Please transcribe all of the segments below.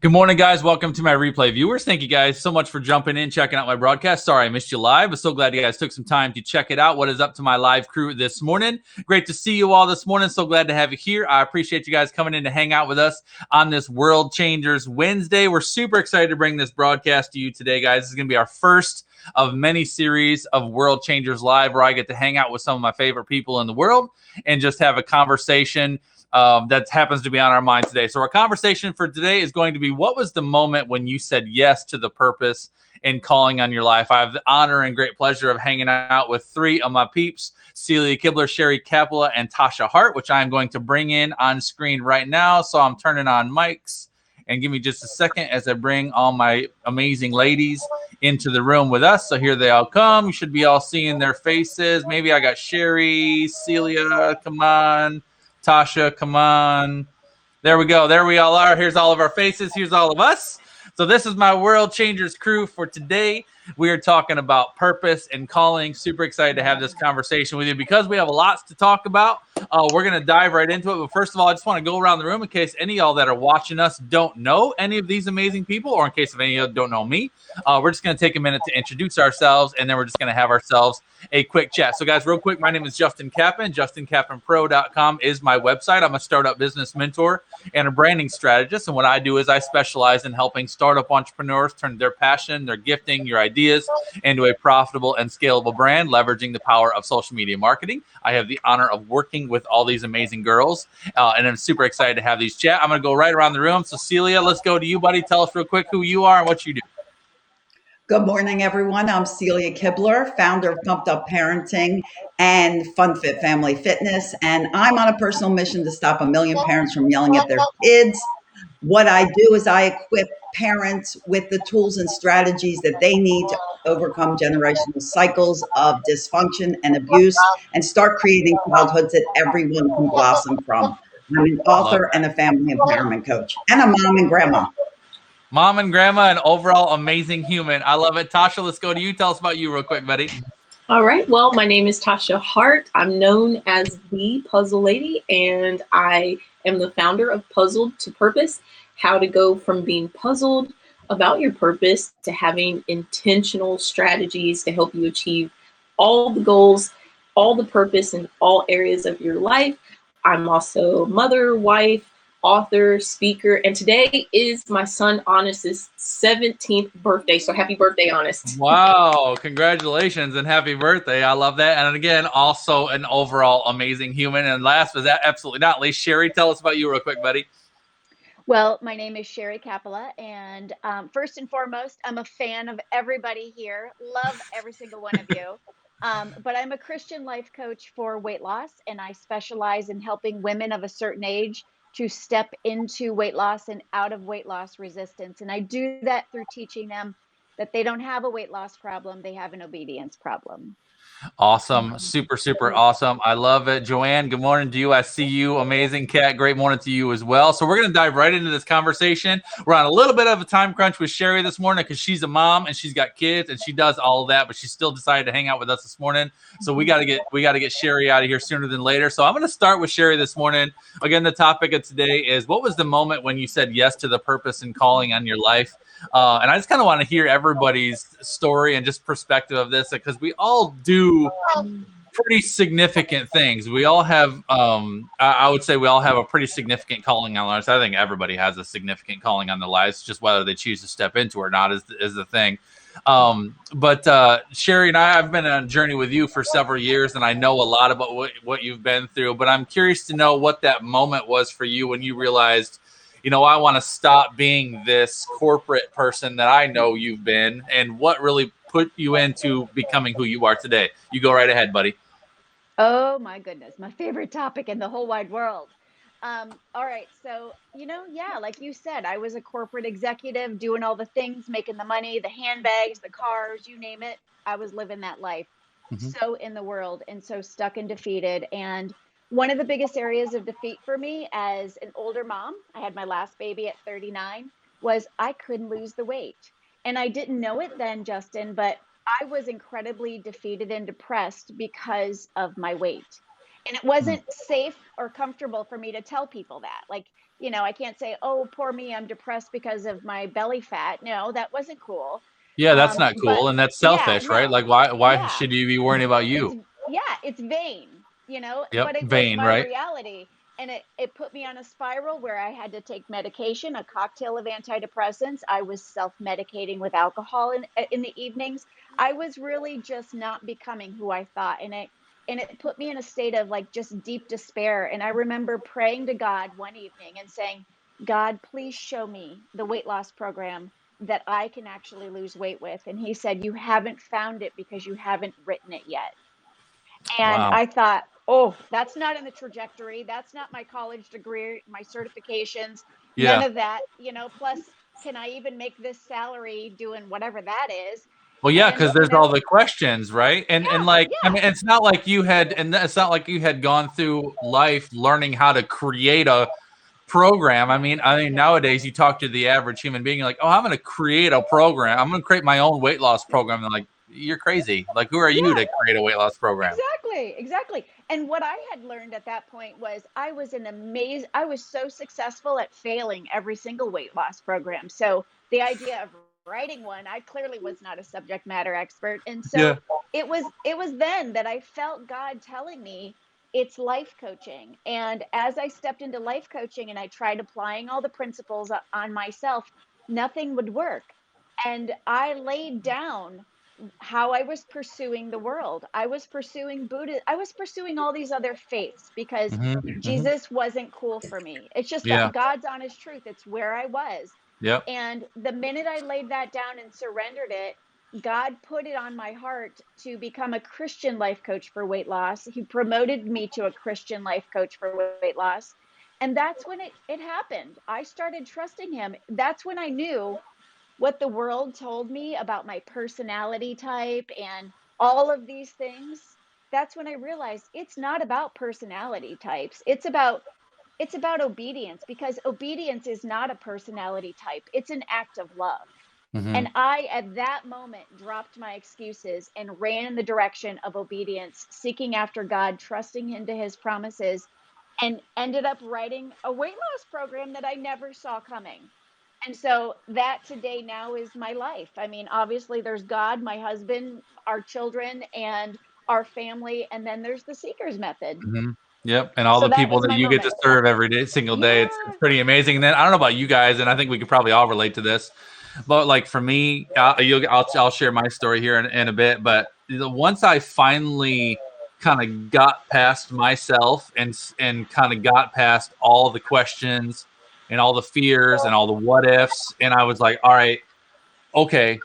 Good morning, guys. Welcome to my replay viewers. Thank you guys so much for jumping in, checking out my broadcast. Sorry I missed you live, but so glad you guys took some time to check it out. What is up to my live crew this morning? Great to see you all this morning. So glad to have you here. I appreciate you guys coming in to hang out with us on this World Changers Wednesday. We're super excited to bring this broadcast to you today, guys. This is going to be our first of many series of World Changers Live, where I get to hang out with some of my favorite people in the world and just have a conversation that happens to be on our mind today. So our conversation for today is going to be, what was the moment when you said yes to the purpose and calling on your life? I have the honor and great pleasure of hanging out with three of my peeps, Celia Kibler, Sherry Capella, and Tasha Hart, which I'm going to bring in on screen right now. So I'm turning on mics, and give me just a second as I bring all my amazing ladies into the room with us. So here they all come. You should be all seeing their faces. Maybe I got Sherry, Celia, come on. Tasha, come on. There we go. There we all are. Here's all of our faces. Here's all of us. So this is my World Changers crew for today. We are talking about purpose and calling. Super excited to have this conversation with you because we have lots to talk about. We're going to dive right into it. But first of all, I just want to go around the room in case any of y'all that are watching us don't know any of these amazing people, or in case of any of you don't know me. We're just going to take a minute to introduce ourselves, and then we're just going to have ourselves a quick chat. So guys, real quick, my name is Justin Kappan. JustinKappanPro.com is my website. I'm a startup business mentor and a branding strategist. And what I do is I specialize in helping startup entrepreneurs turn their passion, their gifting, your ideas into a profitable and scalable brand, leveraging the power of social media marketing. I have the honor of working with all these amazing girls, and I'm super excited to have these chat. I'm going to go right around the room. So Celia, let's go to you, buddy. Tell us real quick who you are and what you do. Good morning, everyone. I'm Celia Kibler, founder of Pumped Up Parenting and Fun Fit Family Fitness, and I'm on a personal mission to stop a million parents from yelling at their kids. What I do is I equip parents with the tools and strategies that they need to overcome generational cycles of dysfunction and abuse and start creating childhoods that everyone can blossom from. I'm an author and a family empowerment coach and a mom and grandma. Mom and grandma, and overall amazing human. I love it. Tasha, let's go to you. Tell us about you real quick, buddy. All right. Well, my name is Tasha Hart. I'm known as the Puzzle Lady, and I am the founder of Puzzled to Purpose, how to go from being puzzled about your purpose to having intentional strategies to help you achieve all the goals, all the purpose in all areas of your life. I'm also mother, wife, author, speaker, and today is my son Honest's 17th birthday. So happy birthday, Honest. Wow, congratulations and happy birthday. I love that. And again, also an overall amazing human. And last but absolutely not least, Sherry, tell us about you real quick, buddy. Well, my name is Sherry Capella, and first and foremost, I'm a fan of everybody here. Love every single one of you. But I'm a Christian life coach for weight loss, and I specialize in helping women of a certain age to step into weight loss and out of weight loss resistance. And I do that through teaching them that they don't have a weight loss problem, they have an obedience problem. Awesome. Super, super awesome. I love it. Joanne, good morning to you. I see you. Amazing, Kat. Great morning to you as well. So we're going to dive right into this conversation. We're on a little bit of a time crunch with Sherry this morning because she's a mom and she's got kids and she does all of that, but she still decided to hang out with us this morning. So we got to get Sherry out of here sooner than later. So I'm going to start with Sherry this morning. Again, the topic of today is, what was the moment when you said yes to the purpose and calling on your life? And I just kind of want to hear everybody's story and just perspective of this, because we all do pretty significant things. We all have, I would say we all have a pretty significant calling on our lives. I think everybody has a significant calling on their lives, just whether they choose to step into it or not is the thing. But Sherry and I've been on a journey with you for several years, and I know a lot about what you've been through, but I'm curious to know what that moment was for you when you realized, I want to stop being this corporate person that I know you've been, and what really put you into becoming who you are today. You go right ahead, buddy. Oh my goodness, my favorite topic in the whole wide world. All right, so, yeah, like you said, I was a corporate executive doing all the things, making the money, the handbags, the cars, you name it. I was living that life. So in the world and so stuck and defeated. And one of the biggest areas of defeat for me as an older mom, I had my last baby at 39, was I couldn't lose the weight. And I didn't know it then, Justin, but I was incredibly defeated and depressed because of my weight. And it wasn't safe or comfortable for me to tell people that. Like, You know, I can't say, oh, poor me, I'm depressed because of my belly fat. No, that wasn't cool. Yeah, that's not But cool, and that's yeah, selfish, right? no, Like, why yeah, should you be worrying about it's you? yeah, it's vain, you know, Yep, but it was vain, my right? reality. And it put me on a spiral where I had to take medication, a cocktail of antidepressants. I was self-medicating with alcohol in the evenings. I was really just not becoming who I thought. And it put me in a state of like just deep despair. And I remember praying to God one evening and saying, God, please show me the weight loss program that I can actually lose weight with. And he said, you haven't found it because you haven't written it yet. And Wow. I thought, oh, that's not in the trajectory. That's not my college degree, my certifications, none Yeah. of that, plus, can I even make this salary doing whatever that is? Well, yeah, And, because there's all the questions, right? And yeah, like, I yeah, mean, it's not like you had, and it's not like you had gone through life learning how to create a program. I mean, yeah, nowadays you talk to the average human being, you're like, oh, I'm going to create a program. I'm going to create my own weight loss program. They're like, you're crazy. Like, who are you yeah. to create a weight loss program? Exactly, exactly. And what I had learned at that point was I was so successful at failing every single weight loss program. So the idea of writing one, I clearly was not a subject matter expert. And Yeah. so it was then that I felt God telling me it's life coaching. And as I stepped into life coaching and I tried applying all the principles on myself, nothing would work. And I laid down how I was pursuing the world. I was pursuing Buddha. I was pursuing all these other faiths because Hmm. Jesus wasn't cool for me. It's just Yeah. God's honest truth. It's where I was. Yep. And the minute I laid that down and surrendered it, God put it on my heart to become a Christian life coach for weight loss. He promoted me to a Christian life coach for weight loss. And that's when it happened. I started trusting him. That's when I knew what the world told me about my personality type and all of these things. That's when I realized it's not about personality types. It's about obedience, because obedience is not a personality type. It's an act of love. Hmm. And I, at that moment, dropped my excuses and ran in the direction of obedience, seeking after God, trusting into his promises, and ended up writing a weight loss program that I never saw coming. And so that today now is my life. I mean, obviously there's God, my husband, our children, and our family, and then there's the Seeker's method. Hmm. Yep. And all So the that people was that my you get to moment. serve every day, single day, it's Yeah. pretty amazing. And then I don't know about you guys, and I think we could probably all relate to this. But like for me, I'll share my story here in a bit. But once I finally kind of got past myself and kind of got past all the questions and all the fears and all the what ifs, and I was like, all right, okay,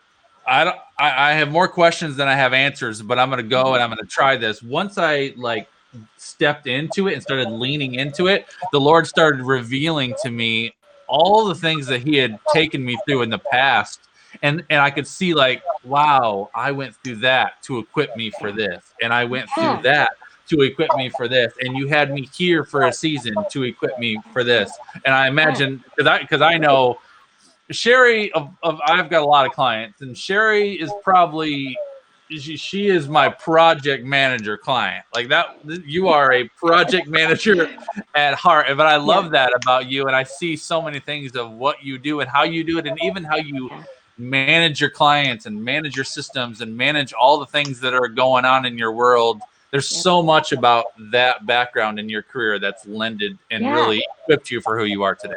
I don't, I have more questions than I have answers, but I'm gonna go and I'm gonna try this. Once I like stepped into it and started leaning into it, the Lord started revealing to me all the things that He had taken me through in the past. And I could see like, wow, I went through that to equip me for this. And I went through Yeah. that to equip me for this. And you had me here for a season to equip me for this. And I Yeah. imagine because I know Sherry of I've got a lot of clients, and Sherry is probably she is my project manager client. Like that, you are a project manager at heart. But I Yeah. love that about you, and I see so many things of what you do and how you do it, and even how you Yeah. manage your clients and manage your systems and manage all the things that are going on in your world. There's Yep. so much about that background in your career that's lended and Yeah. really equipped you for who you are today.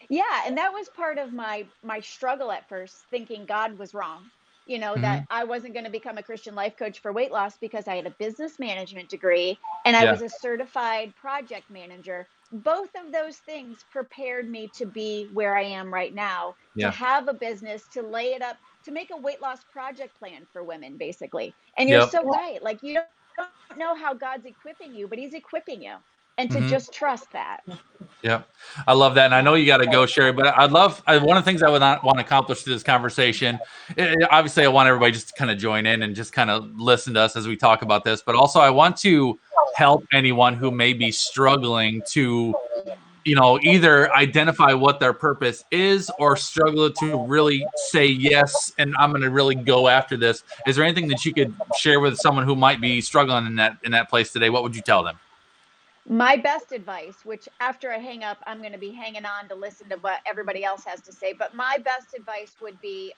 Yeah, and that was part of my struggle at first, thinking God was wrong. That Hmm. I wasn't going to become a Christian life coach for weight loss because I had a business management degree and I Yeah. was a certified project manager. Both of those things prepared me to be where I am right now, to Yeah. have a business, to lay it up, to make a weight loss project plan for women, basically. And you're Yep. so right. Like, you don't know how God's equipping you, but he's equipping you. And to Hmm. just trust that. Yep. I love that. And I Yeah. know you got to go, Sherry, but one of the things I would want to accomplish through this conversation, obviously, I want everybody just to kind of join in and just kind of listen to us as we talk about this. But also, I want to help anyone who may be struggling to, either identify what their purpose is or struggle to really say yes, and I'm going to really go after this. Is there anything that you could share with someone who might be struggling in that place today? What would you tell them? My best advice, which after I hang up, I'm going to be hanging on to listen to what everybody else has to say. But my best advice would be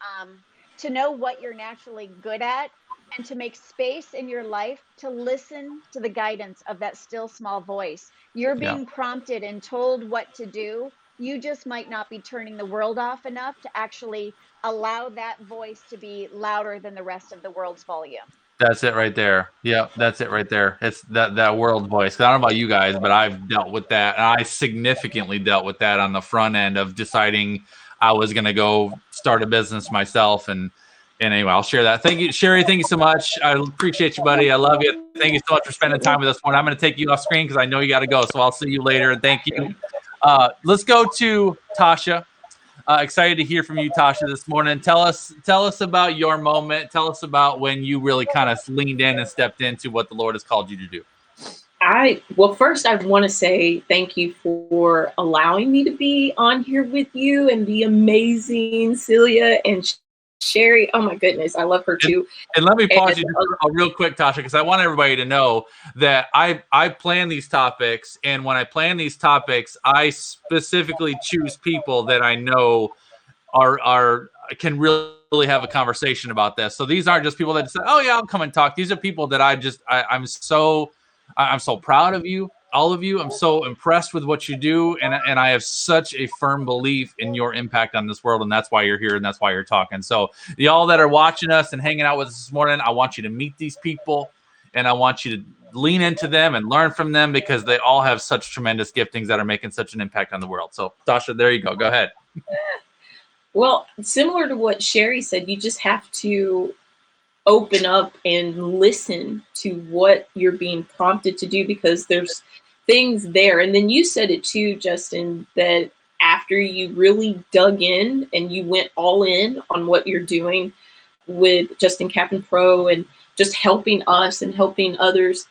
to know what you're naturally good at and to make space in your life to listen to the guidance of that still small voice. You're Yeah. being prompted and told what to do. You just might not be turning the world off enough to actually allow that voice to be louder than the rest of the world's volume. That's it right there. Yeah, that's it right there. It's that world voice. 'Cause I don't know about you guys, but I've dealt with that. And I significantly dealt with that on the front end of deciding I was going to go start a business myself. And anyway, I'll share that. Thank you, Sherry. Thank you so much. I appreciate you, buddy. I love you. Thank you so much for spending time with us. I'm going to take you off screen because I know you got to go. So I'll see you later. Thank you. Let's go to Tasha. Excited to hear from you, Tasha, this morning. Tell us about your moment. Tell us about when you really kind of leaned in and stepped into what the Lord has called you to do. Well, first I want to say thank you for allowing me to be on here with you and the amazing Celia and Sherry. Oh my goodness, I love her too. And let me pause you real quick, Tasha, because I want everybody to know that I plan these topics, and when I plan these topics, I specifically choose people that I know are can really have a conversation about this. So these aren't just people that say, "Oh yeah, I'll come and talk." These are people that I'm so proud of you, all of you. I'm so impressed with what you do, and I have such a firm belief in your impact on this world, and that's why you're here and that's why you're talking. So y'all that are watching us and hanging out with us this morning, I want you to meet these people, and I want you to lean into them and learn from them because they all have such tremendous giftings that are making such an impact on the world. So Tasha, there you go. Go ahead. Well, similar to what Sherry said, you just have to open up and listen to what you're being prompted to do because there's things there. And then you said it too, Justin, that after you really dug in and you went all in on what you're doing with Justin Captain Pro and just helping us and helping others,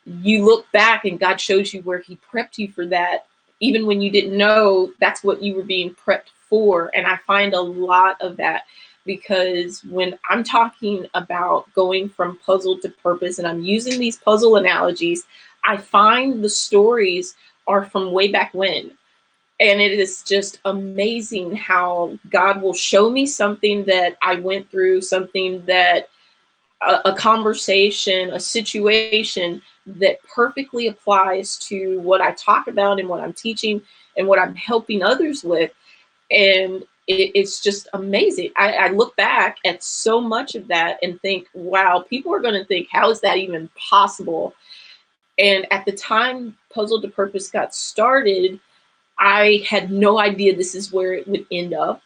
you look back and God shows you where he prepped you for that, even when you didn't know that's what you were being prepped for. And I find a lot of that because when I'm talking about going from puzzle to purpose and I'm using these puzzle analogies, I find the stories are from way back when. And it is just amazing how God will show me something that I went through, something that a conversation, a situation that perfectly applies to what I talk about and what I'm teaching and what I'm helping others with. And it's just amazing. I look back at so much of that and think, wow, people are going to think, how is that even possible? And at the time Puzzle to Purpose got started, I had no idea this is where it would end up.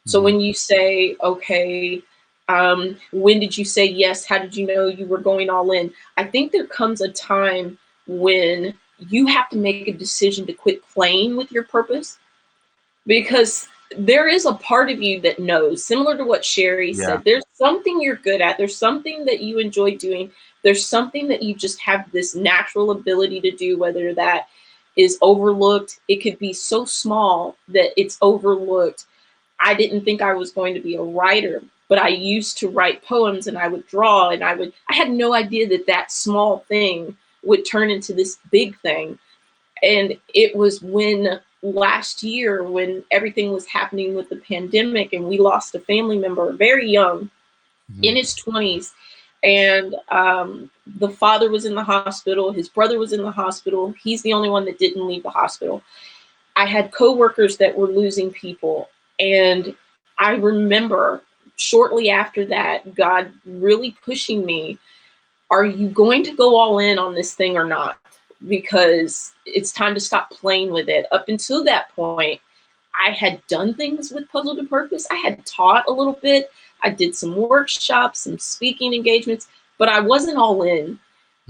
So when you say, okay, when did you say yes? How did you know you were going all in? I think there comes a time when you have to make a decision to quit playing with your purpose, because there is a part of you that knows, similar to what Sherry said, there's something you're good at. There's something that you enjoy doing. There's something that you just have this natural ability to do, whether that is overlooked. It could be so small that it's overlooked. I didn't think I was going to be a writer, but I used to write poems and I would draw and I had no idea that that small thing would turn into this big thing. And it was when last year, when everything was happening with the pandemic and we lost a family member very young, in his 20s, and the father was in the hospital, his brother was in the hospital. He's the only one that didn't leave the hospital. I had coworkers that were losing people. And I remember shortly after that, God really pushing me, are you going to go all in on this thing or not? Because it's time to stop playing with it. Up until that point, I had done things with Puzzle to Purpose. I had taught a little bit. I did some workshops, some speaking engagements, but I wasn't all in.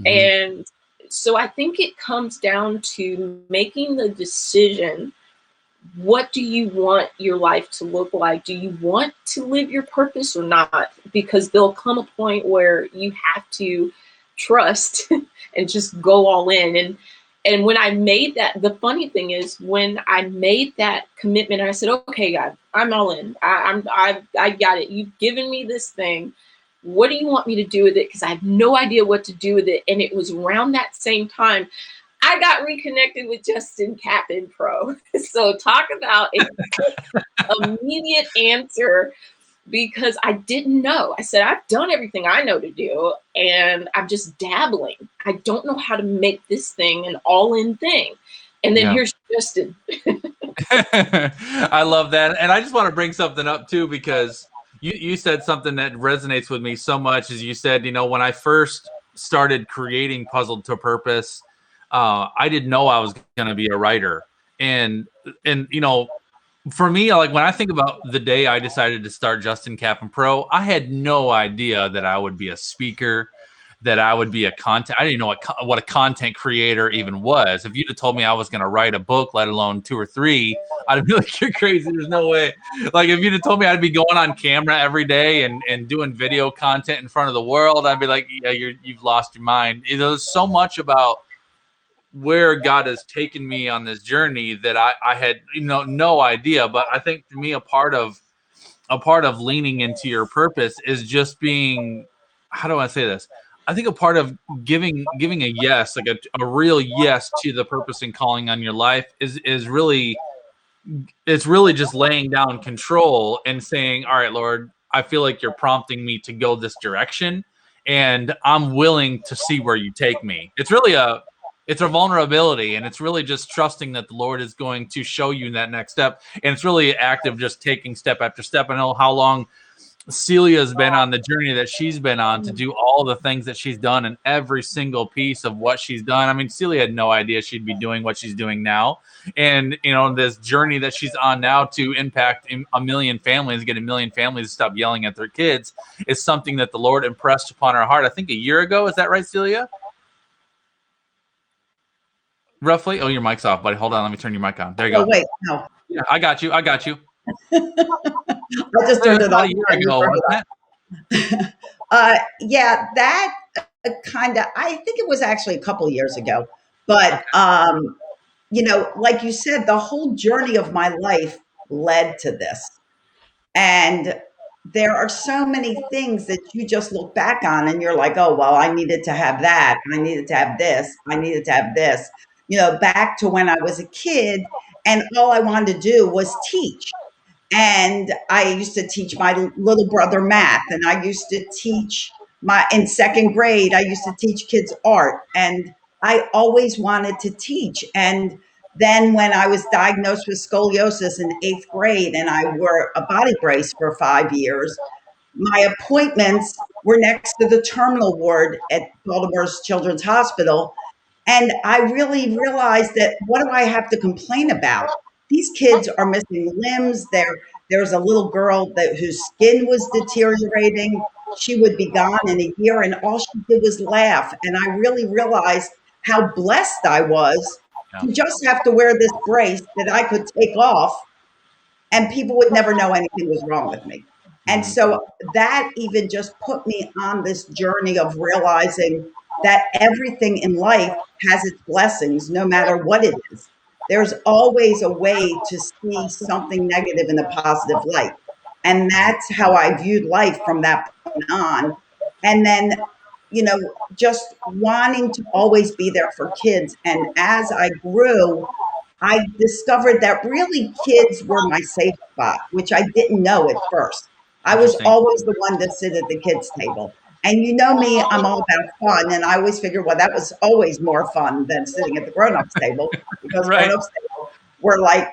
And so I think it comes down to making the decision. What do you want your life to look like? Do you want to live your purpose or not? Because there'll come a point where you have to trust and just go all in. And when I made that, the funny thing is when I made that commitment, I said, okay, God, I'm all in. I got it. You've given me this thing. What do you want me to do with it? Because I have no idea what to do with it. And it was around that same time I got reconnected with Justin Captain Pro. So talk about a immediate answer, because I didn't know. I said, I've done everything I know to do, and I'm just dabbling. I don't know how to make this thing an all-in thing. And then here's Justin. I love that. And I just want to bring something up too, because you said something that resonates with me so much. As you said, when I first started creating Puzzled to Purpose, I didn't know I was going to be a writer. And for me, like when I think about the day I decided to start Justin Captain Pro, I had no idea that I would be a speaker, that I would be a content. I didn't know what a content creator even was. If you'd have told me I was going to write a book, let alone 2 or 3, I'd be like, you're crazy. There's no way. Like if you'd have told me I'd be going on camera every day and doing video content in front of the world, I'd be like, yeah, you've lost your mind. There's so much about where God has taken me on this journey that I had no idea. But I think for me, a part of leaning into your purpose is just being, how do I say this? I think a part of giving a yes, like a real yes to the purpose and calling on your life is really, it's really just laying down control and saying, all right, Lord, I feel like you're prompting me to go this direction, and I'm willing to see where you take me. It's really it's a vulnerability, and it's really just trusting that the Lord is going to show you that next step. And it's really active, just taking step after step. I know how long Celia's been on the journey that she's been on to do all the things that she's done, and every single piece of what she's done. I mean, Celia had no idea she'd be doing what she's doing now. And, this journey that she's on now to impact a million families, get a million families to stop yelling at their kids, is something that the Lord impressed upon her heart, I think a year ago. Is that right, Celia? Roughly? Oh, your mic's off, buddy. Hold on. Let me turn your mic on. There you go. Oh, wait, no. Yeah, I got you. I just turned it About off. a year ago, wasn't it? Yeah, that I think it was actually a couple years ago. But, like you said, the whole journey of my life led to this. And there are so many things that you just look back on and you're like, oh, well, I needed to have that. I needed to have this. I needed to have this. Back to when I was a kid, and all I wanted to do was teach. And I used to teach my little brother math, and I used to teach in second grade, I used to teach kids art, and I always wanted to teach. And then when I was diagnosed with scoliosis in 8th grade and I wore a body brace for 5 years, my appointments were next to the terminal ward at Baltimore's Children's Hospital. And I really realized that, what do I have to complain about? These kids are missing limbs. There's a little girl whose skin was deteriorating. She would be gone in a year, and all she did was laugh. And I really realized how blessed I was to just have to wear this brace that I could take off, and people would never know anything was wrong with me. And so that even just put me on this journey of realizing that everything in life has its blessings, no matter what it is. There's always a way to see something negative in a positive light. And that's how I viewed life from that point on. And then, just wanting to always be there for kids. And as I grew, I discovered that really kids were my safe spot, which I didn't know at first. I was always the one to sit at the kids' table. And you know me, I'm all about fun. And I always figure, well, that was always more fun than sitting at the grown-ups table, because grown-ups table were like,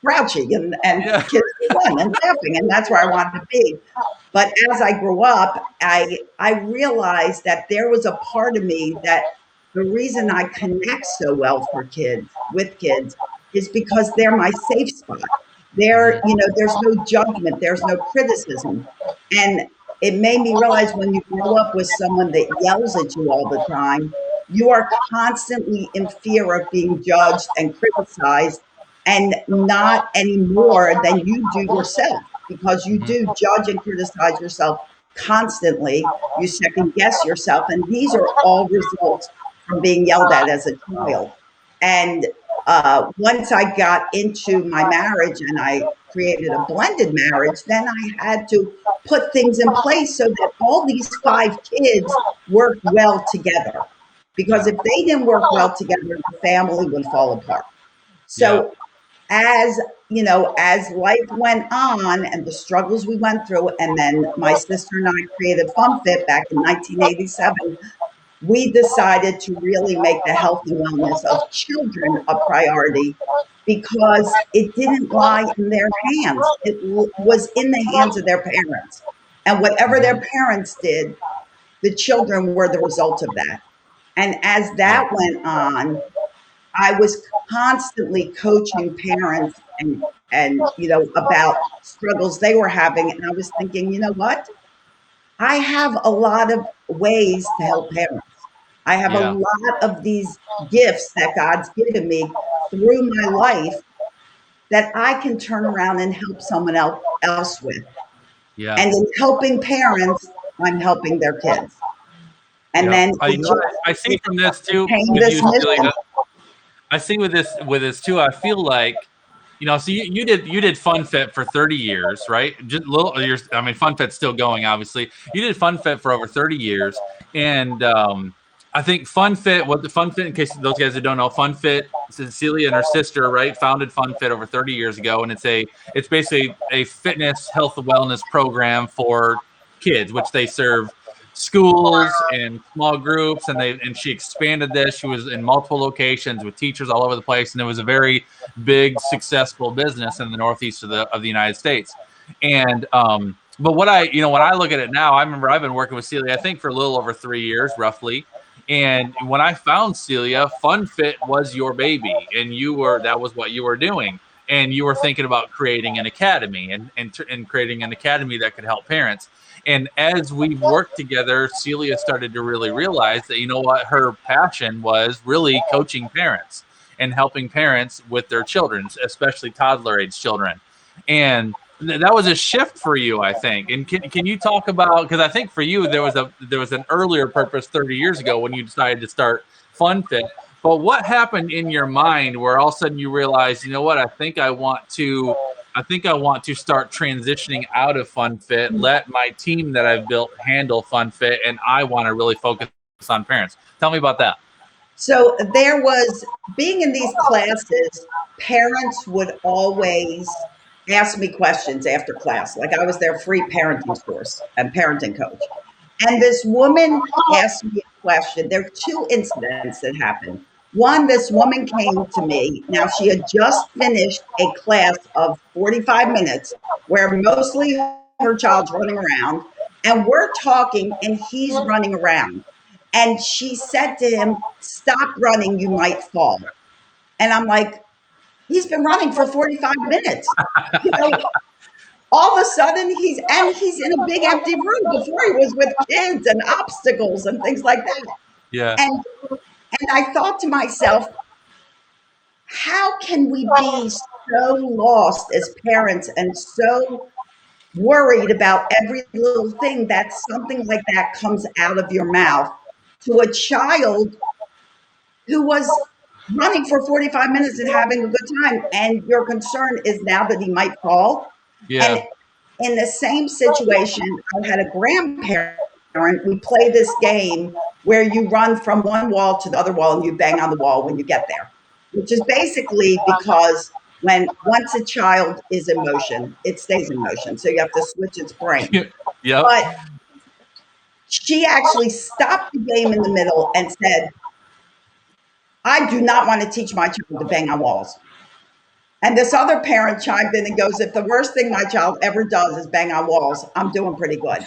grouchy and kids were fun and laughing. And that's where I wanted to be. But as I grew up, I realized that there was a part of me that the reason I connect so well with kids is because they're my safe spot. There's no judgment, there's no criticism. And it made me realize, when you grow up with someone that yells at you all the time, you are constantly in fear of being judged and criticized, and not any more than you do yourself, because you do judge and criticize yourself constantly. You second guess yourself. And these are all results from being yelled at as a child. And once I got into my marriage and I created a blended marriage, then I had to put things in place so that all these 5 kids work well together. because if they didn't work well together, the family would fall apart. So as you know, as life went on and the struggles we went through, and then my sister and I created FunFit back in 1987, we decided to really make the health and wellness of children a priority because it didn't lie in their hands. It was in the hands of their parents. And whatever their parents did, the children were the result of that. And as that went on, I was constantly coaching parents and you know, about struggles they were having. And I was thinking, you know what? I have a lot of ways to help parents. I have a lot of these gifts that God's given me through my life that I can turn around and help someone else with. Yeah. And in helping parents, I'm helping their kids. And then I see from this too. I see with this too. I feel like, you know, so you did FunFit for 30 years, right? Just little years. I mean, FunFit's still going, obviously. You did FunFit for over 30 years, and I think FunFit, in case those guys who don't know, FunFit, Cecilia and her sister, right, founded FunFit over 30 years ago, and it's basically a fitness, health, and wellness program for kids, which they serve schools and small groups, and she expanded this. She was in multiple locations with teachers all over the place, and it was a very big, successful business in the Northeast of the United States. And but when I look at it now, I remember I've been working with Celia, I think, for a little over 3 years, roughly. And when I found Celia, FunFit was your baby, and that was what you were doing. And you were thinking about creating an academy and creating an academy that could help parents. And as we worked together, Celia started to really realize that, you know what, her passion was really coaching parents and helping parents with their children, especially toddler age children. And that was a shift for you, I think. And can you talk about, because I think for you there was an earlier purpose 30 years ago when you decided to start FunFit. But what happened in your mind where all of a sudden you realized, you know what, I think I want to start transitioning out of FunFit, let my team that I've built handle FunFit, and I want to really focus on parents. Tell me about that. So there was, being in these classes, parents would always ask me questions after class. Like I was their free parenting course and parenting coach. And this woman asked me a question. There are two incidents that happened. One, this woman came to me. Now, she had just finished a class of 45 minutes where mostly her child's running around, and we're talking and he's running around. And she said to him, "Stop running, you might fall." And I'm like, he's been running for 45 minutes. You know, all of a sudden he's in a big empty room. Before he was with kids and obstacles and things like that. Yeah. And I thought to myself, how can we be so lost as parents and so worried about every little thing that something like that comes out of your mouth to a child who was running for 45 minutes and having a good time, and your concern is now that he might fall? Yeah. And in the same situation, I had a grandparent. We play this game where you run from one wall to the other wall and you bang on the wall when you get there, which is basically because once a child is in motion, it stays in motion. So you have to switch its brain. Yeah. But she actually stopped the game in the middle and said, "I do not want to teach my child to bang on walls." And this other parent chimed in and goes, "If the worst thing my child ever does is bang on walls, I'm doing pretty good."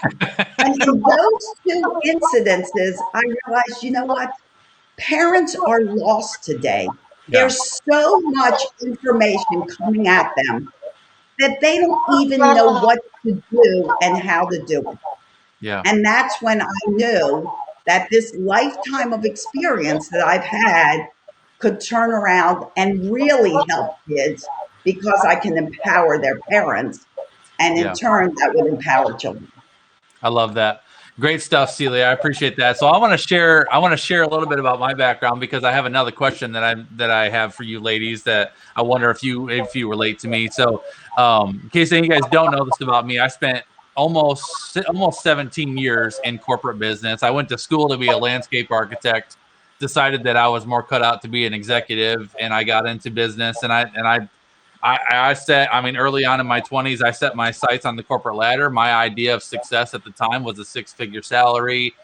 And in those two incidences, I realized, you know what? Parents are lost today. Yeah. There's so much information coming at them that they don't even know what to do and how to do it. Yeah. And that's when I knew that this lifetime of experience that I've had could turn around and really help kids, because I can empower their parents, and in turn that would empower children. I love that. Great stuff, Celia. I appreciate that. So I want to share a little bit about my background, because I have another question that I have for you ladies that I wonder if you relate to me. So in case any of you guys don't know this about me, I spent almost 17 years in corporate business. I went to school to be a landscape architect. decided that I was more cut out to be an executive, and I got into business. And I set, I mean, early on in my 20s, I set my sights on the corporate ladder. My idea of success at the time was a 6-figure salary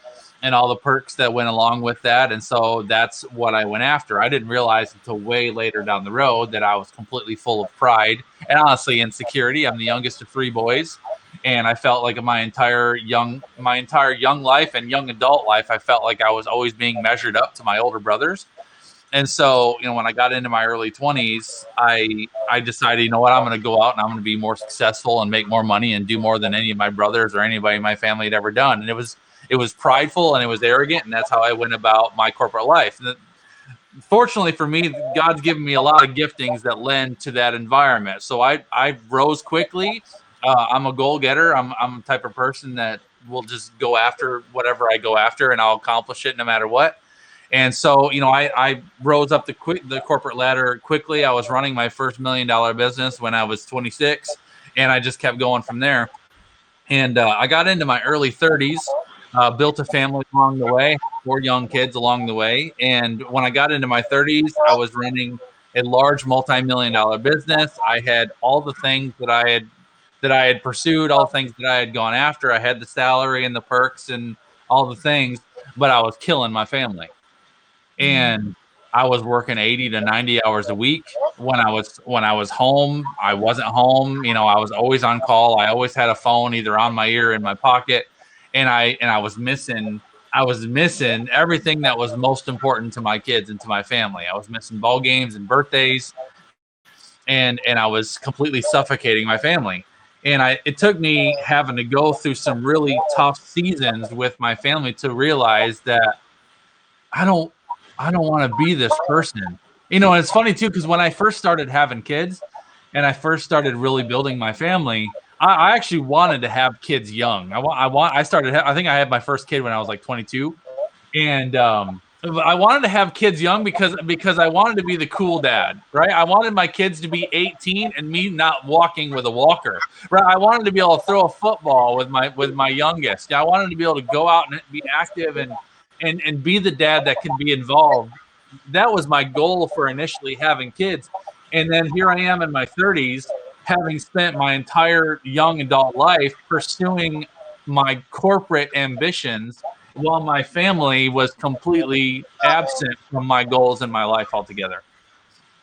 and all the perks that went along with that. And so that's what I went after. I didn't realize until way later down the road that I was completely full of pride and honestly insecurity. I'm the youngest of 3 boys. And I felt like in my entire young life and young adult life, I felt like I was always being measured up to my older brothers. And so, when I got into my early 20s, I decided, you know what, I'm going to go out and I'm going to be more successful and make more money and do more than any of my brothers or anybody in my family had ever done. And it was prideful and it was arrogant, and that's how I went about my corporate life. Fortunately for me, God's given me a lot of giftings that lend to that environment. So I rose quickly. I'm a goal getter. I'm the type of person that will just go after whatever I go after, and I'll accomplish it no matter what. And so, I rose up the corporate ladder quickly. I was running my first $1 million business when I was 26, and I just kept going from there. And I got into my early 30s, built a family along the way, 4 young kids along the way. And when I got into my 30s, I was running a large multi-million-dollar business. I had all the things that I had pursued, all the things that I had gone after. I had the salary and the perks and all the things, but I was killing my family. And I was working 80 to 90 hours a week. When I was home, I wasn't home. I was always on call. I always had a phone either on my ear or in my pocket. And I was missing everything that was most important to my kids and to my family. I was missing ball games and birthdays, and I was completely suffocating my family. And it took me having to go through some really tough seasons with my family to realize that I don't want to be this person. And it's funny too, because when I first started having kids and I first started really building my family, I actually wanted to have kids young. I think I had my first kid when I was like 22, and I wanted to have kids young because I wanted to be the cool dad, right? I wanted my kids to be 18 and me not walking with a walker, right? I wanted to be able to throw a football with my youngest. I wanted to be able to go out and be active and be the dad that can be involved. That was my goal for initially having kids. And then here I am in my 30s, having spent my entire young adult life pursuing my corporate ambitions while my family was completely absent from my goals in my life altogether.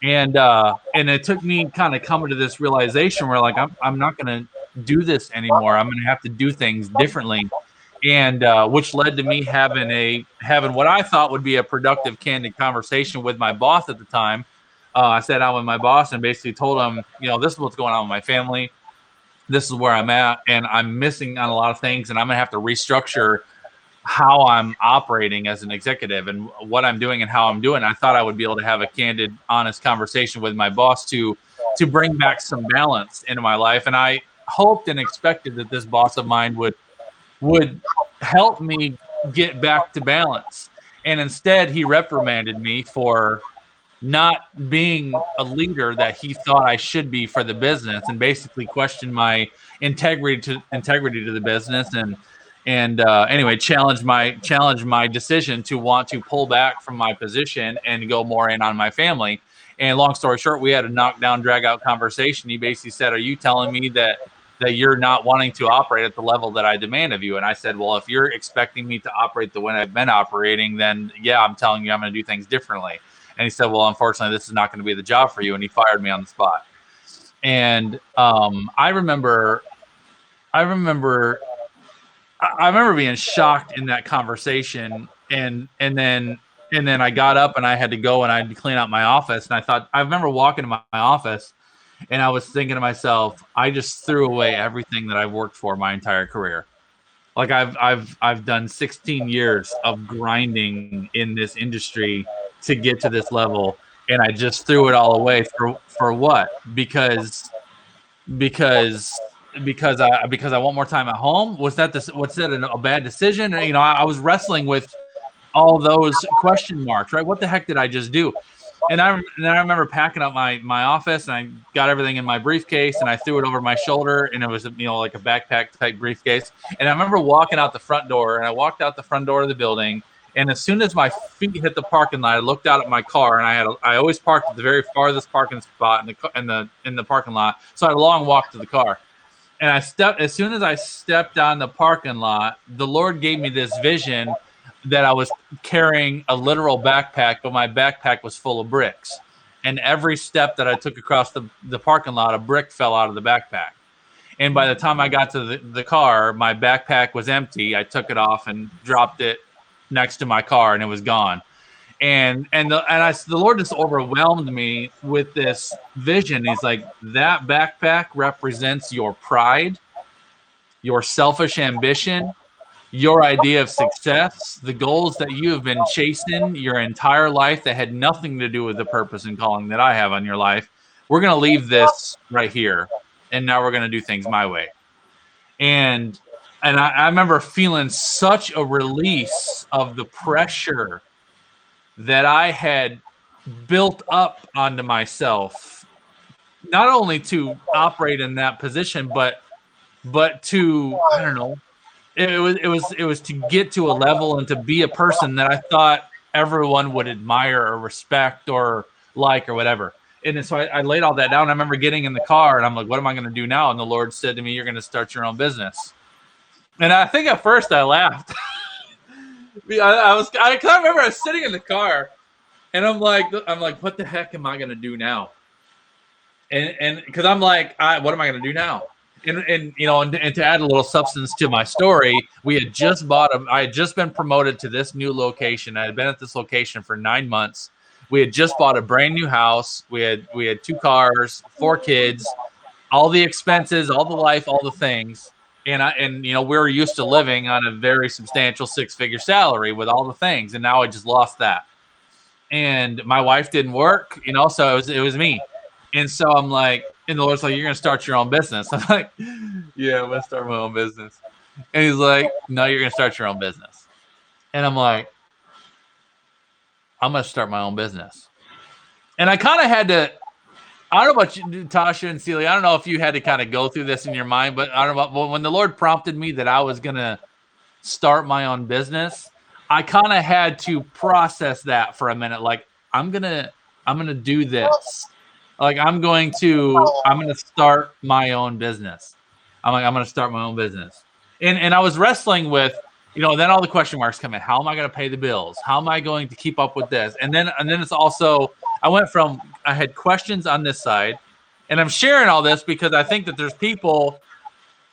And it took me kind of coming to this realization where like, I'm not going to do this anymore. I'm going to have to do things differently. And which led to me having what I thought would be a productive, candid conversation with my boss at the time. I sat down with my boss and basically told him, this is what's going on with my family. This is where I'm at, and I'm missing on a lot of things, and I'm going to have to restructure how I'm operating as an executive and what I'm doing and how I'm doing. I thought I would be able to have a candid, honest conversation with my boss to bring back some balance into my life. And I hoped and expected that this boss of mine would help me get back to balance. And instead, he reprimanded me for not being a leader that he thought I should be for the business, and basically questioned my integrity to the business, and anyway, challenged my decision to want to pull back from my position and go more in on my family. And long story short, we had a knockdown, drag out conversation. He basically said, "Are you telling me that you're not wanting to operate at the level that I demand of you?" And I said, "Well, if you're expecting me to operate the way I've been operating, then yeah, I'm telling you I'm going to do things differently." And he said, "Well, unfortunately, this is not going to be the job for you." And he fired me on the spot. And I remember being shocked in that conversation. And then I got up and I had to go and I had to clean out my office. And I remember walking to my office and I was thinking to myself, I just threw away everything that I've worked for my entire career. Like I've done 16 years of grinding in this industry to get to this level, and I just threw it all away for what? Because I want more time at home. Was that a bad decision? I was wrestling with all those question marks, right? What the heck did I just do? And I remember packing up my office, and I got everything in my briefcase, and I threw it over my shoulder, and it was like a backpack type briefcase. And I remember walking out the front door, and I walked out the front door of the building, And as soon as my feet hit the parking lot, I looked out at my car, and I always parked at the very farthest parking spot in the parking lot. So I had a long walk to the car. And as soon as I stepped on the parking lot, the Lord gave me this vision that I was carrying a literal backpack, but my backpack was full of bricks. And every step that I took across the parking lot, a brick fell out of the backpack. And by the time I got to the car, my backpack was empty. I took it off and dropped it next to my car, and it was gone. And the Lord just overwhelmed me with this vision. He's like, that backpack represents your pride, your selfish ambition, your idea of success, the goals that you have been chasing your entire life that had nothing to do with the purpose and calling that I have on your life. We're going to leave this right here, and now we're going to do things my way. And I remember feeling such a release of the pressure that I had built up onto myself, not only to operate in that position, but to, I don't know, it was to get to a level and to be a person that I thought everyone would admire or respect or like or whatever. And so I laid all that down. I remember getting in the car and I'm like, what am I going to do now? And the Lord said to me, you're going to start your own business. And I think at first I laughed. I remember I was sitting in the car and I'm like, what the heck am I going to do now? And because I'm like, what am I going to do now? And you know, and to add a little substance to my story, I had just been promoted to this new location. I had been at this location for 9 months. We had just bought a brand new house. We had 2 cars, 4 kids, all the expenses, all the life, all the things. And you know, we were used to living on a very substantial 6-figure salary with all the things. And now I just lost that. And my wife didn't work, you know, so it was me. And so I'm like, and the Lord's like, you're going to start your own business. I'm like, yeah, I'm going to start my own business. And he's like, no, you're going to start your own business. And I'm like, I'm going to start my own business. And I kind of had to, I don't know about you, Tasha and Celia. I don't know if you had to kind of go through this in your mind, but I don't know about, when the Lord prompted me that I was going to start my own business, I kind of had to process that for a minute. Like, I'm going to do this. Like, I'm going to start my own business. I'm going to start my own business. And I was wrestling with, you know, then all the question marks come in. How am I going to pay the bills? How am I going to keep up with this? And then it's also, I had questions on this side, and I'm sharing all this because I think that there's people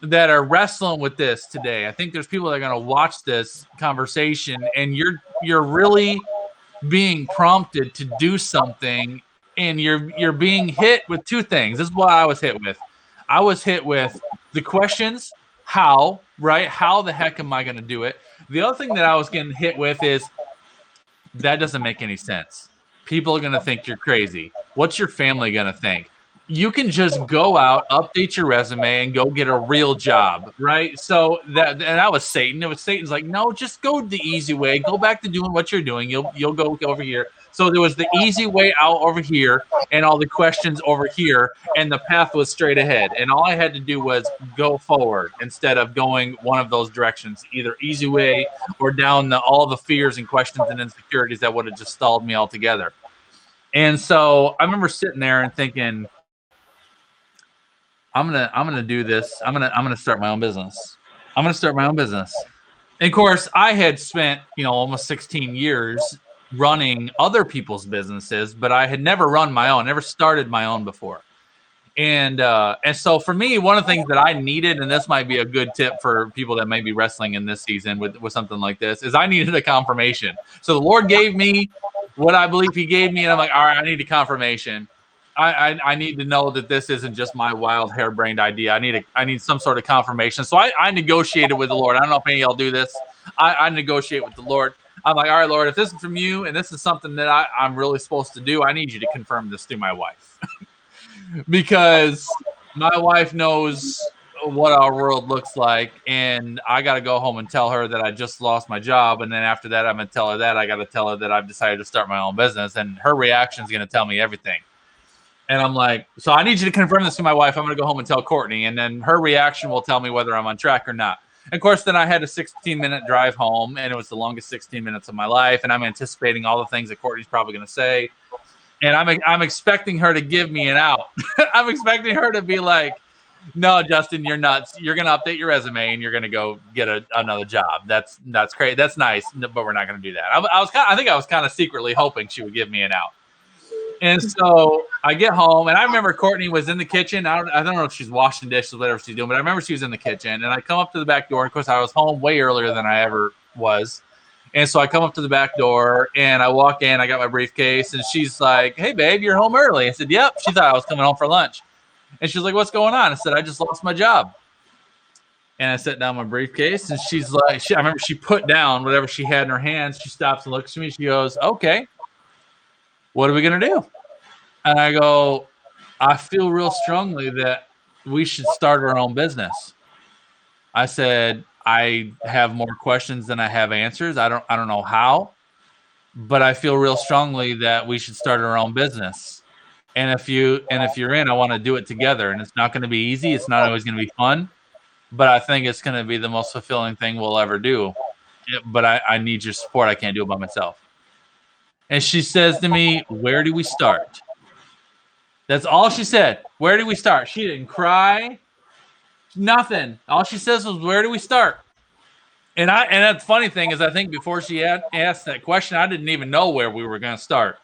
that are wrestling with this today. I think there's people that are going to watch this conversation, and you're really being prompted to do something, and you're being hit with 2 things. This is what I was hit with. I was hit with the questions, how, right? How the heck am I going to do it? The other thing that I was getting hit with is, that doesn't make any sense. People are going to think you're crazy. What's your family going to think? You can just go out, update your resume, and go get a real job, right? So that was Satan. It was Satan's like, no, just go the easy way. Go back to doing what you're doing. You'll go over here. So there was the easy way out over here, and all the questions over here, and the path was straight ahead. And all I had to do was go forward instead of going one of those directions, either easy way or down all the fears and questions and insecurities that would have just stalled me altogether. And so I remember sitting there and thinking, I'm gonna do this. I'm gonna start my own business. I'm gonna start my own business. And of course, I had spent, you know, almost 16 years running other people's businesses, but I had never run my own, never started my own before. And so for me, one of the things that I needed, and this might be a good tip for people that may be wrestling in this season with something like this, is I needed a confirmation. So the Lord gave me what I believe he gave me, and I'm like, all right, I need a confirmation. I need to know that this isn't just my wild harebrained idea. I need some sort of confirmation. So I negotiated with the Lord. I don't know if any of y'all do this. I negotiate with the Lord. I'm like, all right, Lord, if this is from you and this is something that I'm really supposed to do, I need you to confirm this through my wife. Because my wife knows what our world looks like, and I got to go home and tell her that I just lost my job. And then after that, I'm going to tell her that I got to tell her that I've decided to start my own business, and her reaction is going to tell me everything. And I'm like, so I need you to confirm this to my wife. I'm going to go home and tell Courtney, and then her reaction will tell me whether I'm on track or not. of course, then I had a 16-minute drive home, and it was the longest 16 minutes of my life. And I'm anticipating all the things that Courtney's probably going to say. And I'm expecting her to give me an out. I'm expecting her to be like, no, Justin, you're nuts. You're going to update your resume and you're going to go get another job. That's great. That's nice, but we're not going to do that. I think I was kind of secretly hoping she would give me an out. And so I get home, and I remember Courtney was in the kitchen. I don't know if she's washing dishes or whatever she's doing, but I remember she was in the kitchen. And I come up to the back door. Of course, I was home way earlier than I ever was. And so I come up to the back door, and I walk in. I got my briefcase, and she's like, "Hey, babe, you're home early." I said, "Yep." She thought I was coming home for lunch. And she's like, "What's going on?" I said, "I just lost my job." And I set down my briefcase, and she's like, I remember she put down whatever she had in her hands. She stops and looks at me. She goes, "Okay, what are we going to do?" And I go, "I feel real strongly that we should start our own business." I said, "I have more questions than I have answers. I don't know how, but I feel real strongly that we should start our own business. And if you're in, I want to do it together. And it's not going to be easy. It's not always going to be fun, but I think it's going to be the most fulfilling thing we'll ever do. But I need your support. I can't do it by myself." And she says to me, "Where do we start?" That's all she said. "Where do we start?" She didn't cry. Nothing. All she says was, "Where do we start?" And the funny thing is, I think before she asked that question, I didn't even know where we were going to start.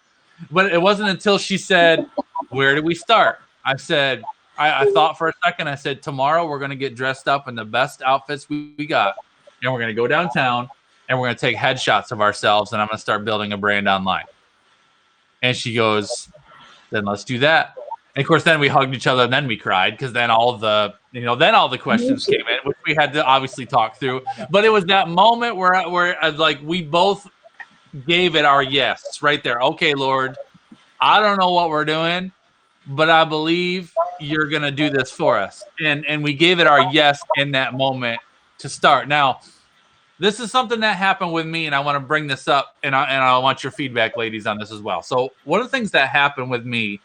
But it wasn't until she said, "Where do we start?" I said, I thought for a second. I said, "Tomorrow we're going to get dressed up in the best outfits we got, and we're going to go downtown, and we're going to take headshots of ourselves, and I'm going to start building a brand online." And she goes, "Then let's do that." And of course, then we hugged each other, and then we cried because then all the questions came in, which we had to obviously talk through. But it was that moment where like we both gave it our yes right there. "Okay, Lord, I don't know what we're doing, but I believe you're gonna do this for us." And we gave it our yes in that moment to start. Now, this is something that happened with me, and I want to bring this up, and I want your feedback, ladies, on this as well. So one of the things that happened with me,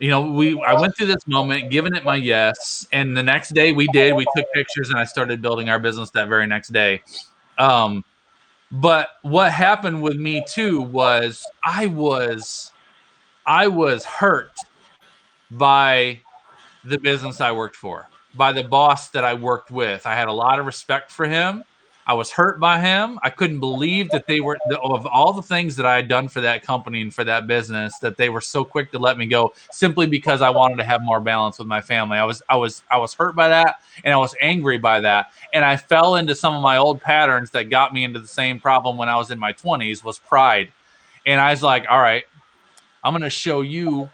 I went through this moment, giving it my yes, and the next day we took pictures, and I started building our business that very next day. But what happened with me too was I was hurt by the business I worked for, by the boss that I worked with. I had a lot of respect for him. I was hurt by him. I couldn't believe that they were, of all the things that I had done for that company and for that business, that they were so quick to let me go simply because I wanted to have more balance with my family. I was hurt by that, and I was angry by that. And I fell into some of my old patterns that got me into the same problem when I was in my 20s, was pride. And I was like, "All right, I'm going to show you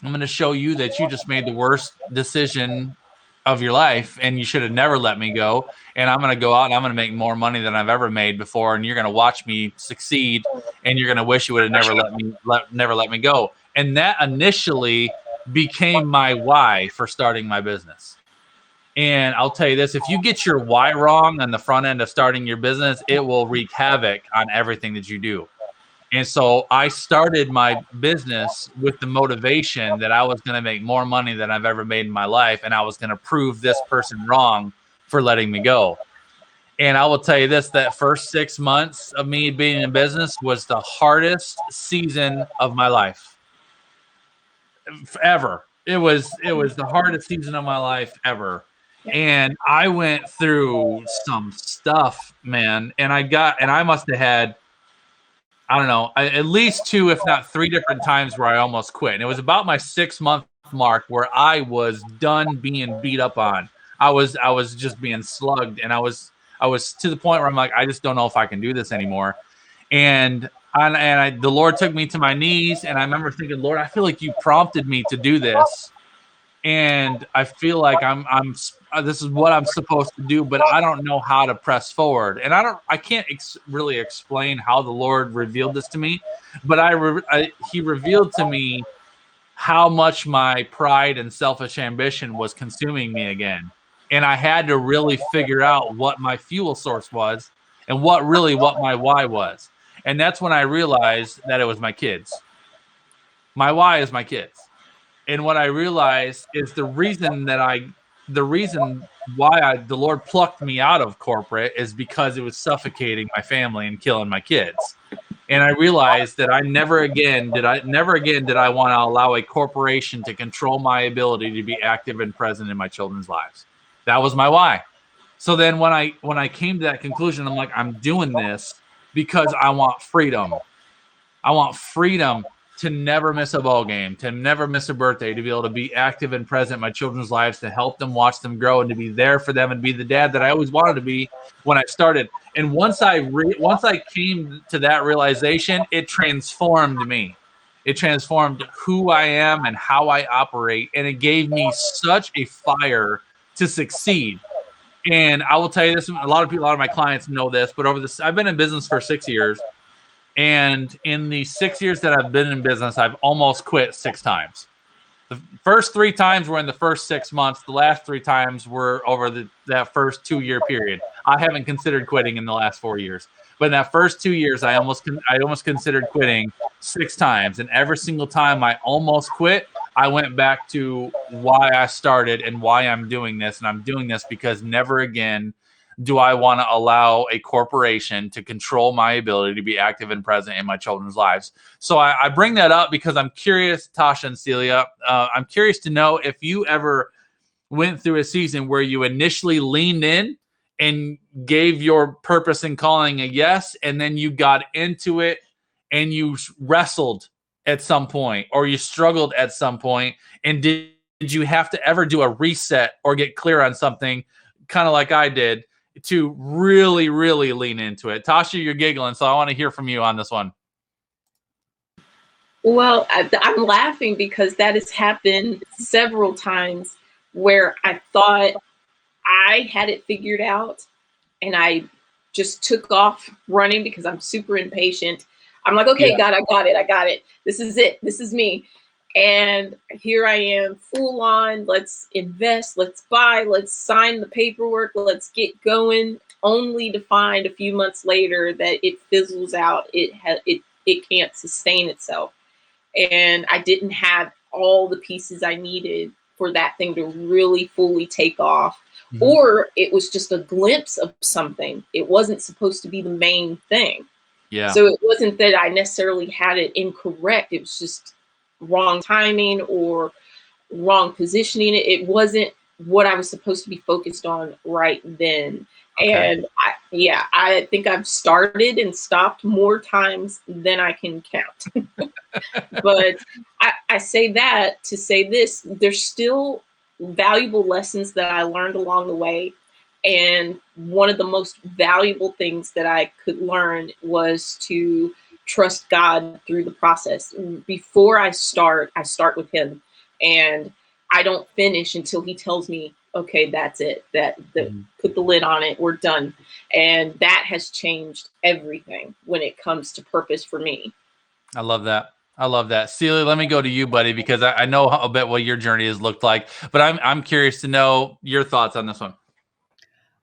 that you just made the worst decision of your life, and you should have never let me go. And I'm going to go out and I'm going to make more money than I've ever made before. And you're going to watch me succeed, and you're going to wish you would have never let me go." And that initially became my why for starting my business. And I'll tell you this, if you get your why wrong on the front end of starting your business, it will wreak havoc on everything that you do. And so I started my business with the motivation that I was going to make more money than I've ever made in my life, and I was going to prove this person wrong for letting me go. And I will tell you this, that first 6 months of me being in business was the hardest season of my life ever. It was the hardest season of my life ever. And I went through some stuff, man. And I must have had, I don't know, at least 2, if not 3 different times where I almost quit. And it was about my 6-month mark where I was done being beat up on. I was just being slugged, and I was to the point where I'm like, I just don't know if I can do this anymore. And the Lord took me to my knees, and I remember thinking, "Lord, I feel like you prompted me to do this, and I feel like this is what I'm supposed to do, but I don't know how to press forward." And I can't really explain how the Lord revealed this to me, but He revealed to me how much my pride and selfish ambition was consuming me again. And I had to really figure out what my fuel source was and what my why was. And that's when I realized that it was my kids. My why is my kids. And what I realized is the reason that I the reason why the Lord plucked me out of corporate is because it was suffocating my family and killing my kids. And I realized that never again did I want to allow a corporation to control my ability to be active and present in my children's lives. That was my why. So then when I came to that conclusion, I'm like, I'm doing this because I want freedom. I want freedom to never miss a ball game, to never miss a birthday, to be able to be active and present in my children's lives, to help them, watch them grow, and to be there for them and be the dad that I always wanted to be when I started. And once I came to that realization, it transformed me. It transformed who I am and how I operate, and it gave me such a fire to succeed. And I will tell you this: a lot of my clients know this, but I've been in business for 6 years. And in the 6 years that I've been in business, I've almost quit 6 times. The first 3 times were in the first 6 months. The last 3 times were over that first 2-year period. I haven't considered quitting in the last 4 years. But in that first 2 years, I almost considered quitting 6 times. And every single time I almost quit, I went back to why I started and why I'm doing this. And I'm doing this because never again do I want to allow a corporation to control my ability to be active and present in my children's lives? So I bring that up because I'm curious, Tasha and Celia, I'm curious to know if you ever went through a season where you initially leaned in and gave your purpose and calling a yes, and then you got into it and you wrestled at some point, or you struggled at some point, and did you have to ever do a reset or get clear on something, kind of like I did, to really, really lean into it? Tasha, you're giggling, so I want to hear from you on this one. Well, I'm laughing because that has happened several times where I thought I had it figured out and I just took off running because I'm super impatient. I'm like, okay, God, I got it. This is it. This is me. And here I am, full on, let's invest, let's buy, let's sign the paperwork, let's get going, only to find a few months later that it fizzles out. It can't sustain itself. And I didn't have all the pieces I needed for that thing to really fully take off. Mm-hmm. Or it was just a glimpse of something. It wasn't supposed to be the main thing. Yeah. So it wasn't that I necessarily had it incorrect. It was just wrong timing or wrong positioning. It wasn't what I was supposed to be focused on right then. Okay. And I think I've started and stopped more times than I can count. But I say that to say this: there's still valuable lessons that I learned along the way. And one of the most valuable things that I could learn was to trust God through the process. Before I start with him, and I don't finish until he tells me, okay, that's it, put the lid on it, we're done. And that has changed everything when it comes to purpose for me. I love that. Celia, let me go to you, buddy, because I know a bit what your journey has looked like, but I'm curious to know your thoughts on this one.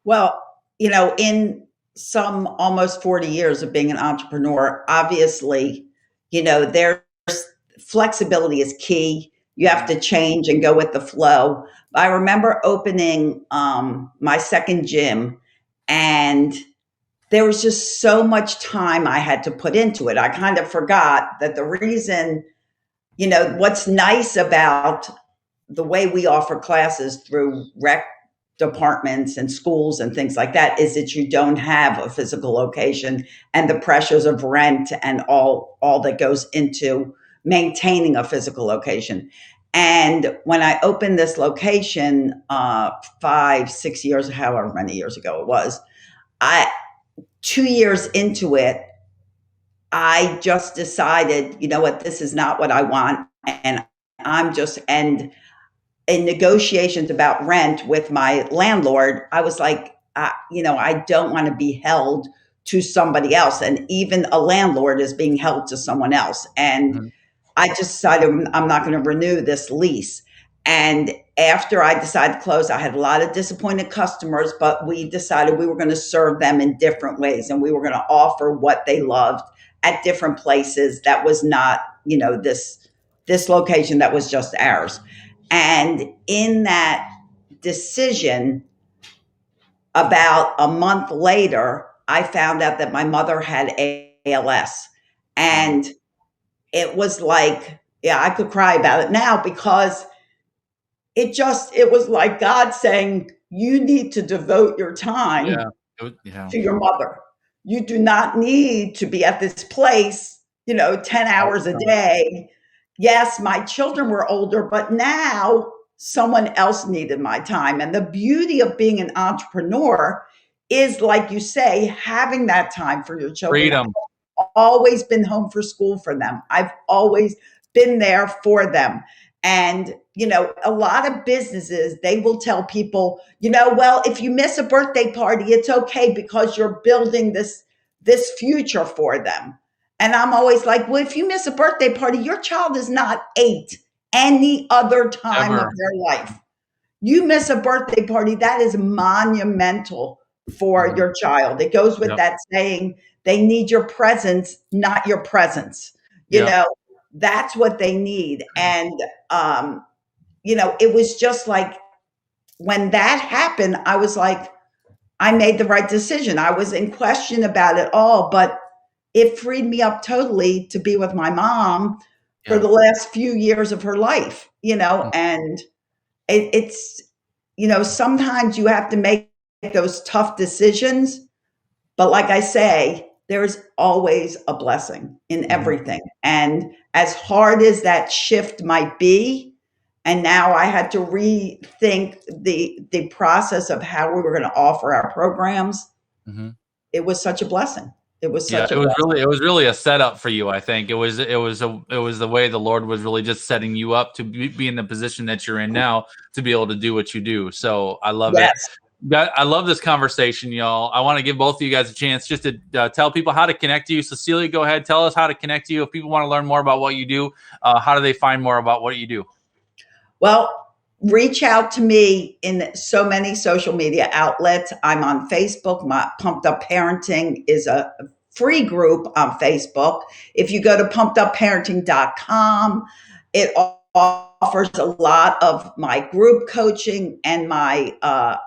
Well, in some almost 40 years of being an entrepreneur, obviously, there's flexibility is key. You have to change and go with the flow. I remember opening my second gym, and there was just so much time I had to put into it. I kind of forgot that the reason, what's nice about the way we offer classes through rec departments and schools and things like that is that you don't have a physical location and the pressures of rent and all that goes into maintaining a physical location. And when I opened this location 5-6 years, however many years ago it was, 2 years into it, I just decided, this is not what I want. And in negotiations about rent with my landlord, I was like, I don't want to be held to somebody else. And even a landlord is being held to someone else. And I just decided I'm not going to renew this lease. And after I decided to close, I had a lot of disappointed customers, but we decided we were going to serve them in different ways. And we were going to offer what they loved at different places. That was not, this location that was just ours. And in that decision, about a month later, I found out that my mother had ALS. And it was like, yeah, I could cry about it now because it was like God saying, you need to devote your time to your mother. You do not need to be at this place, 10 hours a day. Yes, my children were older, but now someone else needed my time. And the beauty of being an entrepreneur is, like you say, having that time for your children. Freedom. I've always been home for school for them. I've always been there for them. And, a lot of businesses, they will tell people, well, if you miss a birthday party, it's okay because you're building this future for them. And I'm always like, well, if you miss a birthday party, your child is not 8 any other time of their life. You miss a birthday party, that is monumental for your child. It goes with that saying, they need your presence, not your presence. That's what they need. And, it was just like, when that happened, I was like, I made the right decision. I was in question about it all, but it freed me up totally to be with my mom for the last few years of her life, and it's, sometimes you have to make those tough decisions. But like I say, there's always a blessing in everything. And as hard as that shift might be, and now I had to rethink the process of how we were going to offer our programs. It was such a blessing. It was such a blessing. It was really a setup for you. I think it was the way the Lord was really just setting you up to be in the position that you're in now, to be able to do what you do. So I love it. I love this conversation, y'all. I want to give both of you guys a chance just to tell people how to connect to you. Cecilia, go ahead. Tell us how to connect to you. If people want to learn more about what you do, how do they find more about what you do? Well, reach out to me in so many social media outlets. I'm on Facebook. My Pumped Up Parenting is a free group on Facebook. If you go to pumpedupparenting.com, it offers a lot of my group coaching and my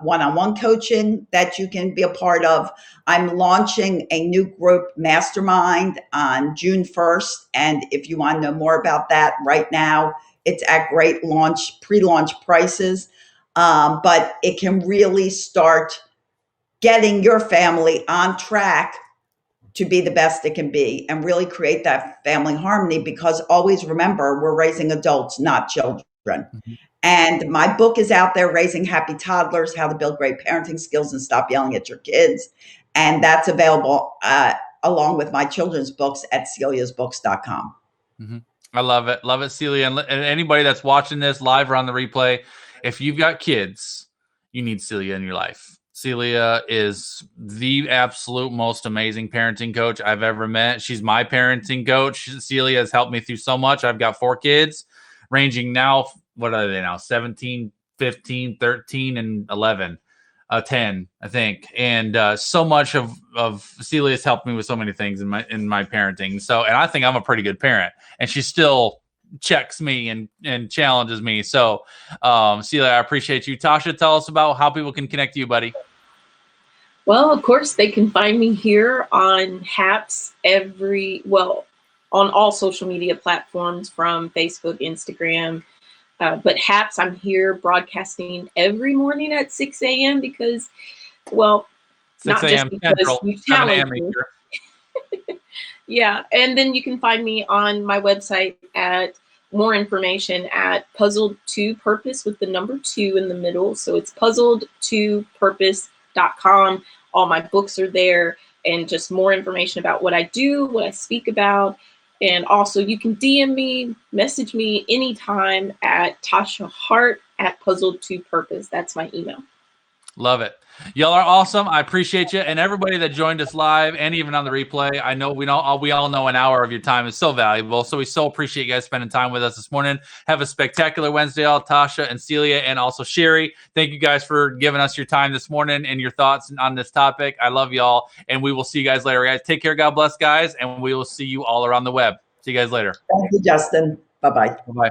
one-on-one coaching that you can be a part of. I'm launching a new group mastermind on June 1st. And if you want to know more about that right now, it's at great pre-launch prices. But it can really start getting your family on track to be the best it can be and really create that family harmony, because always remember, we're raising adults, not children. And my book is out there, Raising Happy Toddlers, How to Build Great Parenting Skills and Stop Yelling at Your Kids. And that's available along with my children's books at celiasbooks.com. I love it. Love it, Celia. And anybody that's watching this live or on the replay, if you've got kids, you need Celia in your life. Celia is the absolute most amazing parenting coach I've ever met. She's my parenting coach. Celia has helped me through so much. I've got 4 kids ranging now. What are they now? 17, 15, 13, and 11. 10, I think. And so much of Celia's helped me with so many things in my parenting. So, and I think I'm a pretty good parent, and she still checks me and challenges me. So, Celia, I appreciate you. Tasha, tell us about how people can connect to you, buddy. Well, of course, they can find me here on HAPS on all social media platforms, from Facebook, Instagram. But HAPS, I'm here broadcasting every morning at 6 a.m. because, well, 6 not just because Central, you challenge me. Yeah, and then you can find me on my website at more information at Puzzled to Purpose with the number 2 in the middle. So it's puzzledtopurpose.com. All my books are there, and just more information about what I do, what I speak about. And also you can DM me, message me anytime at Tasha Hart at Puzzled to Purpose. That's my email. Love it. Y'all are awesome. I appreciate you. And everybody that joined us live and even on the replay, I know we all know an hour of your time is so valuable. So we so appreciate you guys spending time with us this morning. Have a spectacular Wednesday, all. Tasha and Celia and also Sherry. Thank you guys for giving us your time this morning and your thoughts on this topic. I love y'all. And we will see you guys later, guys. Take care. God bless, guys. And we will see you all around the web. See you guys later. Thank you, Justin. Bye-bye. Bye-bye.